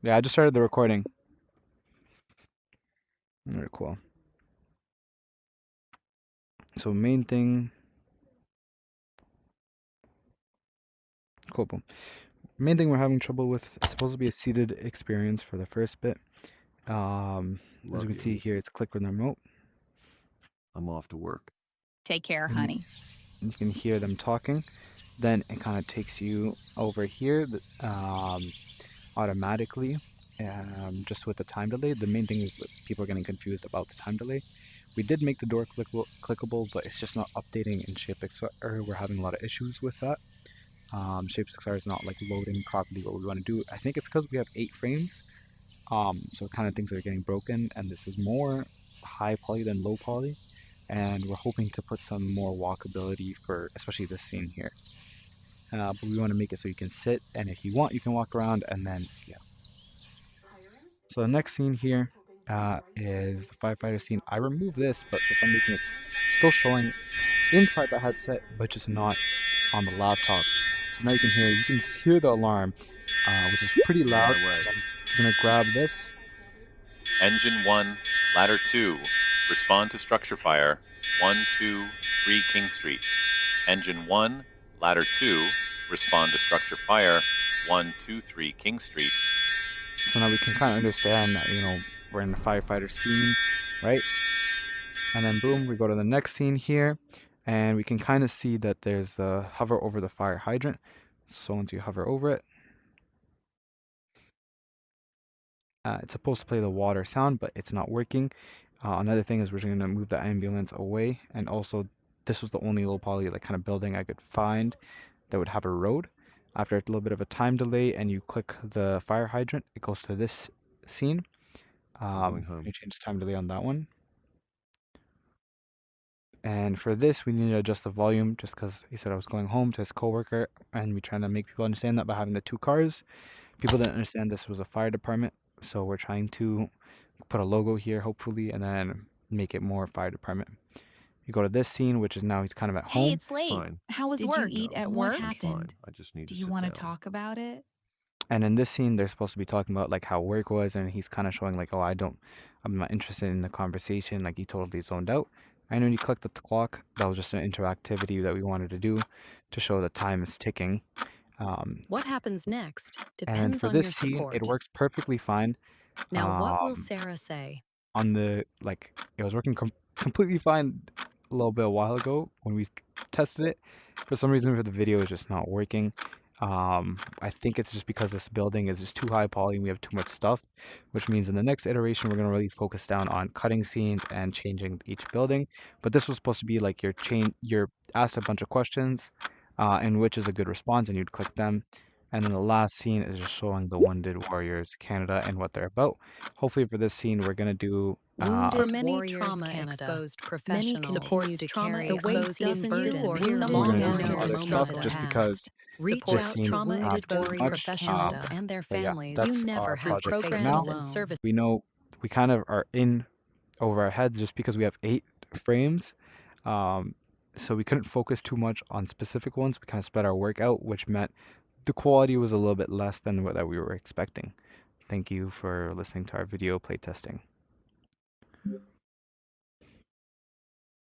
Yeah, I just started the recording. Very cool. So main thing, cool. Boom. Main thing we're having trouble with, it's supposed to be a seated experience for the first bit. As you can see here, it's click with the remote. I'm off to work. Take care, And honey. you can hear them talking. Then it kind of takes you over here automatically, just with the time delay. The main thing is that people are getting confused about the time delay. We did make the door clickable, but it's just not updating in ShapeXR. We're having a lot of issues with that. ShapeXR is not like loading properly what we want to do. I think it's because we have 8 frames, so kind of things are getting broken, and this is more high poly than low poly, and we're hoping to put some more walkability for especially this scene here. But we want to make it so you can sit, and if you want, you can walk around, and then yeah. So the next scene here is the firefighter scene. I removed this, but for some reason it's still showing inside the headset, but just not on the laptop. So now you can hear the alarm, which is pretty loud. I'm gonna grab this. Engine 1, Ladder 2, respond to structure fire, 1, 2, 3 King Street. Engine 1, Ladder 2, respond to structure fire, 1, 2, 3 King Street. So now we can kind of understand that, we're in the firefighter scene, right? And then boom, we go to the next scene here, and we can kind of see that there's the hover over the fire hydrant. So once you hover over it, it's supposed to play the water sound, but it's not working. Another thing is we're going to move the ambulance away, and also this was the only low poly like kind of building I could find that would have a road. After a little bit of a time delay, and you click the fire hydrant, it goes to this scene. Going home. Let me change the time delay on that one. And for this, we need to adjust the volume just because he said I was going home to his coworker, and we're trying to make people understand that by having the 2 cars. People didn't understand this was a fire department, so we're trying to put a logo here, hopefully, and then make it more fire department. You go to this scene, which is now he's kind of at home. Hey, it's late. Fine. How was Did work? you eat at What work? I'm happened? fine. I just need Do to you sit want to down. talk about it? And in this scene, they're supposed to be talking about like how work was, and he's kind of showing like, oh, I'm not interested in the conversation. Like he totally zoned out. And when you clicked at the clock, that was just an interactivity that we wanted to do to show the time is ticking. What happens next And depends for on your this scene, support. it works perfectly fine. Now, what will Um, Sarah say? on the it was working completely fine a little bit a while ago when we tested it. For some reason, for the video, it's just not working. I think it's just because this building is just too high poly and we have too much stuff, which means in the next iteration we're gonna really focus down on cutting scenes and changing each building. But this was supposed to be like you're asked a bunch of questions, and which is a good response, and you'd click them. And then the last scene is just showing the Wounded Warriors Canada and what they're about. Hopefully for this scene, we're gonna do Wounded many Warriors trauma Canada. exposed Many professionals continue to trauma carry the weight exposed doesn't burdens. disappear. we're Someone gonna do knows some their other moment stuff will just pass. because Reach this out scene trauma not too warriors much. professionals and their But yeah, families. that's You never our have project for programs now. and service. We know we kind of are in over our heads just because we have 8 frames. So we couldn't focus too much on specific ones. We kind of spread our work out, which meant the quality was a little bit less than what that we were expecting. Thank you for listening to our video playtesting.